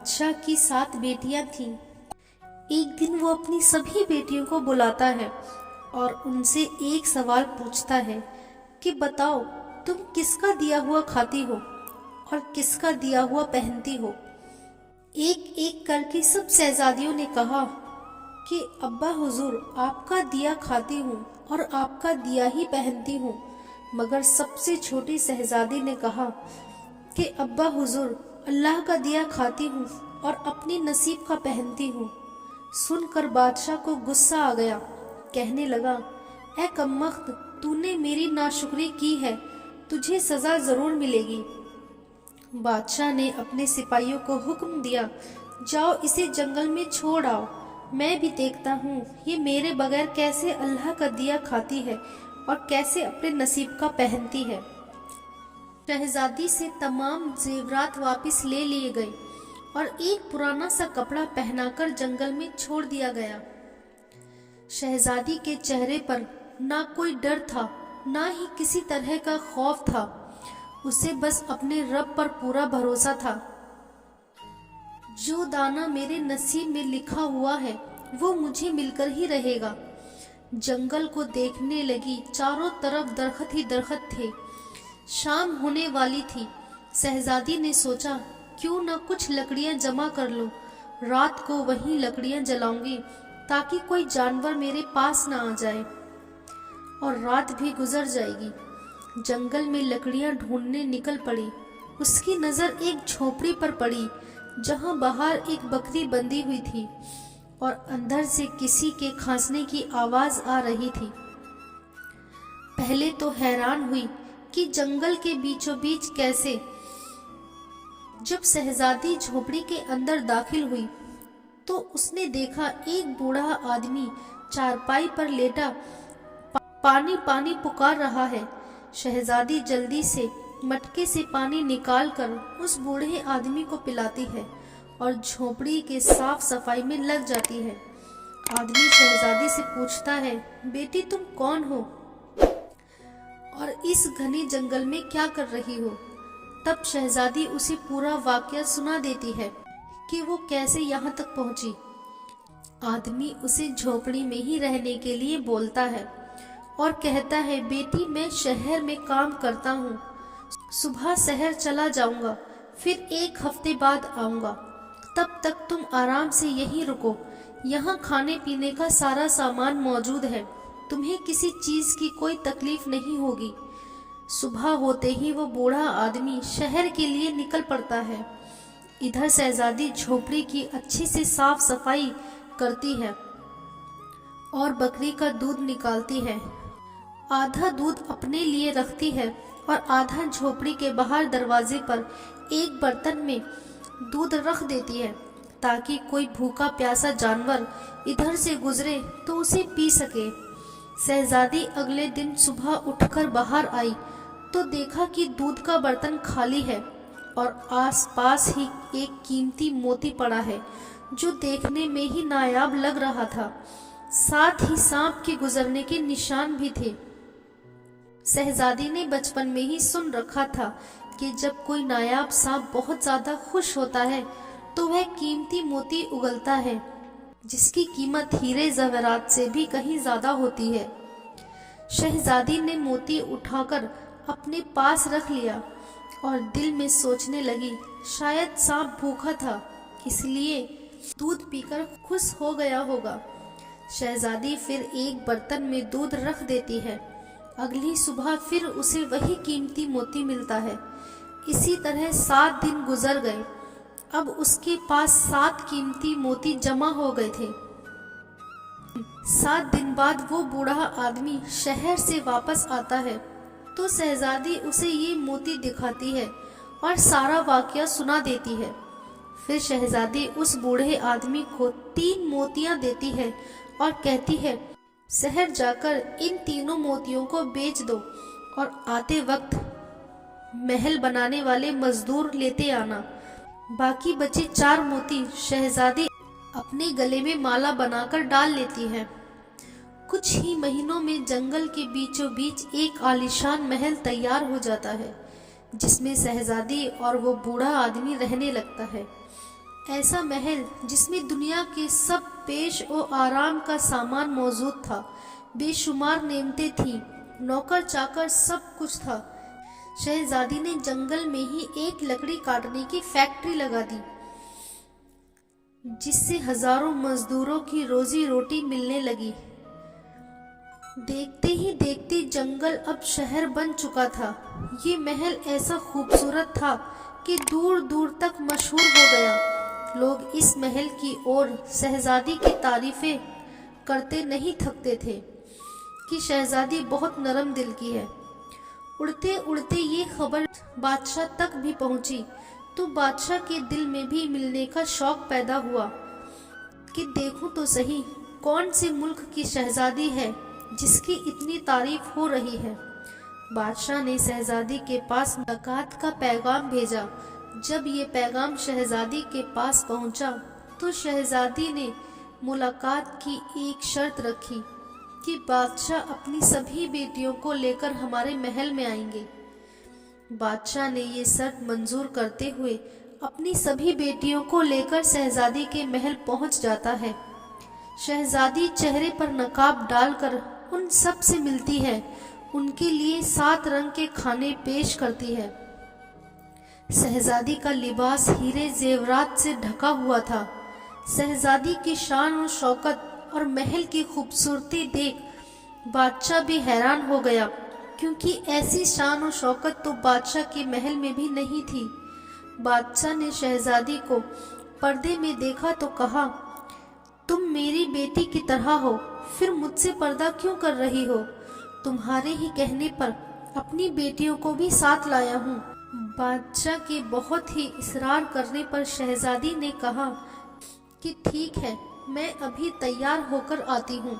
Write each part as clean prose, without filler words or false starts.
बादशाह की 7 बेटियां थीं। एक दिन वो अपनी सभी बेटियों को बुलाता है और उनसे एक सवाल पूछता है कि बताओ, तुम किसका दिया हुआ खाती हो और किसका दिया हुआ पहनती हो। एक एक करके सब शहजादियों ने कहा कि अब्बा हुजूर, आपका दिया खाती हूँ और आपका दिया ही पहनती हूँ। मगर सबसे छोटी शहजादी ने कहा कि अब्बा हुजूर, अल्लाह का दिया खाती हूँ और अपनी नसीब का पहनती हूँ। सुनकर बादशाह को गुस्सा आ गया। कहने लगा, ऐ कमबख्त, तूने मेरी नाशुक्री की है, तुझे सजा जरूर मिलेगी। बादशाह ने अपने सिपाहियों को हुक्म दिया, जाओ इसे जंगल में छोड़ आओ, मैं भी देखता हूँ ये मेरे बगैर कैसे अल्लाह का दिया खाती है और कैसे अपने नसीब का पहनती है। शहजादी से तमाम जेवरात वापस ले लिए गए और एक पुराना सा कपड़ा पहनाकर जंगल में छोड़ दिया गया। शहजादी के चेहरे पर ना कोई डर था, ना ही किसी तरह का खौफ था। उसे बस अपने रब पर पूरा भरोसा था। जो दाना मेरे नसीब में लिखा हुआ है वो मुझे मिलकर ही रहेगा। जंगल को देखने लगी, चारों तरफ दरख्त ही दरख्त थे। शाम होने वाली थी। शहजादी ने सोचा, क्यों न कुछ लकड़ियां जमा कर लूं, रात को वहीं लकड़ियां जलाऊंगी ताकि कोई जानवर मेरे पास ना आ जाए और रात भी गुजर जाएगी। जंगल में लकड़ियां ढूंढने निकल पड़ी। उसकी नजर एक झोपड़ी पर पड़ी जहां बाहर एक बकरी बंधी हुई थी और अंदर से किसी के खांसने की आवाज आ रही थी। पहले तो हैरान हुई कि जंगल के बीचों बीच कैसे। जब शहजादी झोपड़ी के अंदर दाखिल हुई तो उसने देखा एक बूढ़ा आदमी चारपाई पर लेटा पानी पानी पुकार रहा है। शहजादी जल्दी से मटके से पानी निकालकर उस बूढ़े आदमी को पिलाती है और झोपड़ी के साफ सफाई में लग जाती है। आदमी शहजादी से पूछता है, बेटी तुम कौन हो और इस घने जंगल में क्या कर रही हो। तब शहजादी उसे पूरा वाकया सुना देती है कि वो कैसे यहाँ तक पहुंची। आदमी उसे झोपड़ी में ही रहने के लिए बोलता है और कहता है, बेटी मैं शहर में काम करता हूँ, सुबह शहर चला जाऊंगा, फिर 1 हफ्ते बाद आऊंगा। तब तक तुम आराम से यहीं रुको, यहाँ खाने पीने का सारा सामान मौजूद है, तुम्हें किसी चीज की कोई तकलीफ नहीं होगी। सुबह होते ही वो बूढ़ा आदमी शहर के लिए निकल पड़ता है। इधर शहजादी झोपड़ी की अच्छी से साफ सफाई करती है और बकरी का दूध निकालती है। आधा दूध अपने लिए रखती है और आधा झोपड़ी के बाहर दरवाजे पर एक बर्तन में दूध रख देती है ताकि कोई भूखा प्यासा जानवर इधर से गुजरे तो उसे पी सके। शहजादी अगले दिन सुबह उठकर बाहर आई तो देखा कि दूध का बर्तन खाली है और आसपास ही एक कीमती मोती पड़ा है जो देखने में ही नायाब लग रहा था। साथ ही सांप के गुजरने के निशान भी थे। शहजादी ने बचपन में ही सुन रखा था कि जब कोई नायाब सांप बहुत ज्यादा खुश होता है तो वह कीमती मोती उगलता है जिसकी कीमत हीरे जवेरात से भी कहीं ज्यादा होती है। शहजादी ने मोती उठाकर अपने पास रख लिया और दिल में सोचने लगी, शायद सांप भूखा था इसलिए दूध पीकर खुश हो गया होगा। शहजादी फिर एक बर्तन में दूध रख देती है। अगली सुबह फिर उसे वही कीमती मोती मिलता है। इसी तरह 7 दिन गुजर गए। अब उसके पास 7 कीमती मोती जमा हो गए थे। 7 दिन बाद वो बूढ़ा आदमी शहर से वापस आता है तो शहजादी उसे ये मोती दिखाती है और सारा वाकया सुना देती है। फिर शहजादी उस बूढ़े आदमी को 3 मोतियां देती है और कहती है, शहर जाकर इन तीनों मोतियों को बेच दो और आते वक्त महल बनाने वाले मजदूर लेते आना। बाकी बचे 4 मोती शहजादी अपने गले में माला बनाकर डाल लेती है। कुछ ही महीनों में जंगल के बीचों बीच एक आलीशान महल तैयार हो जाता है जिसमें शहजादी और वो बूढ़ा आदमी रहने लगता है। ایسا محل جس میں دنیا کے سب پیش و آرام کا سامان موجود تھا، بے شمار نعمتیں تھیں، نوکر چاکر سب کچھ تھا۔ شہزادی نے جنگل میں ہی ایک لکڑی کاٹنے کی فیکٹری لگا دی، جس سے ہزاروں مزدوروں کی روزی روٹی ملنے لگی۔ دیکھتے ہی دیکھتے جنگل اب شہر بن چکا تھا۔ یہ محل ایسا خوبصورت تھا کہ دور دور تک مشہور ہو گیا۔ لوگ اس محل کی اور شہزادی کی تعریفیں کرتے نہیں تھکتے تھے کہ شہزادی بہت نرم دل کی ہے۔ اڑتے اڑتے یہ خبر بادشاہ تک بھی پہنچی تو بادشاہ کے دل میں بھی ملنے کا شوق پیدا ہوا کہ دیکھوں تو صحیح کون سے ملک کی شہزادی ہے جس کی اتنی تعریف ہو رہی ہے۔ بادشاہ نے شہزادی کے پاس ملاقات کا پیغام بھیجا۔ جب یہ پیغام شہزادی کے پاس پہنچا تو شہزادی نے ملاقات کی ایک شرط رکھی کہ بادشاہ اپنی سبھی بیٹیوں کو لے کر ہمارے محل میں آئیں گے۔ بادشاہ نے یہ شرط منظور کرتے ہوئے اپنی سبھی بیٹیوں کو لے کر شہزادی کے محل پہنچ جاتا ہے۔ شہزادی چہرے پر نقاب ڈال کر ان سب سے ملتی ہے، ان کے لیے 7 رنگ کے کھانے پیش کرتی ہے۔ شہزادی کا لباس ہیرے زیورات سے ڈھکا ہوا تھا۔ شہزادی کی شان و شوکت اور محل کی خوبصورتی دیکھ بادشاہ بھی حیران ہو گیا، کیونکہ ایسی شان و شوکت تو بادشاہ کے محل میں بھی نہیں تھی۔ بادشاہ نے شہزادی کو پردے میں دیکھا تو کہا، تم میری بیٹی کی طرح ہو، پھر مجھ سے پردہ کیوں کر رہی ہو؟ تمہارے ہی کہنے پر اپنی بیٹیوں کو بھی ساتھ لایا ہوں۔ بادشاہ کے بہت ہی اصرار کرنے پر شہزادی نے کہا کہ ٹھیک ہے، میں ابھی تیار ہو کر آتی ہوں۔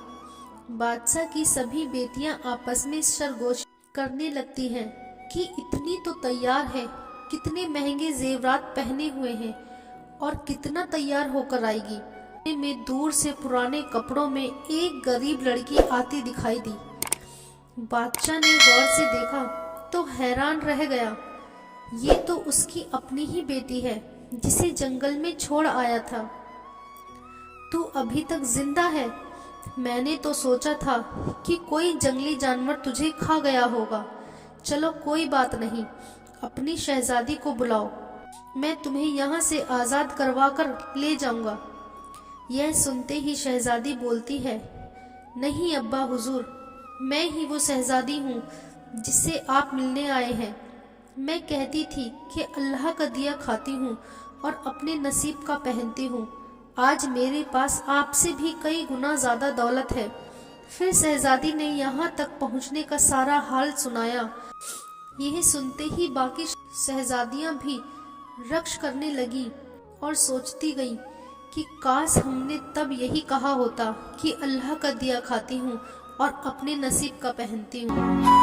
بادشاہ کی سبھی بیٹیاں آپس میں سرگوشی کرنے لگتی ہیں کہ اتنی تو تیار ہے، کتنے مہنگے زیورات پہنے ہوئے ہیں اور کتنا تیار ہو کر آئے گی۔ میں دور سے پرانے کپڑوں میں ایک غریب لڑکی آتی دکھائی دی۔ بادشاہ نے غور سے دیکھا تو حیران رہ گیا، یہ تو اس کی اپنی ہی بیٹی ہے جسے جنگل میں چھوڑ آیا تھا۔ تو ابھی تک زندہ ہے؟ میں نے تو سوچا تھا کہ کوئی جنگلی جانور تجھے کھا گیا ہوگا۔ چلو کوئی بات نہیں، اپنی شہزادی کو بلاؤ، میں تمہیں یہاں سے آزاد کروا کر لے جاؤں گا۔ یہ سنتے ہی شہزادی بولتی ہے، نہیں ابا حضور، میں ہی وہ شہزادی ہوں جس سے آپ ملنے آئے ہیں۔ میں کہتی تھی کہ اللہ کا دیا کھاتی ہوں اور اپنے نصیب کا پہنتی ہوں۔ آج میرے پاس آپ سے بھی کئی گنا زیادہ دولت ہے۔ پھر شہزادی نے یہاں تک پہنچنے کا سارا حال سنایا۔ یہ سنتے ہی باقی شہزادیاں بھی رقص کرنے لگی اور سوچتی گئیں کہ کاش ہم نے تب یہی کہا ہوتا کہ اللہ کا دیا کھاتی ہوں اور اپنے نصیب کا پہنتی ہوں۔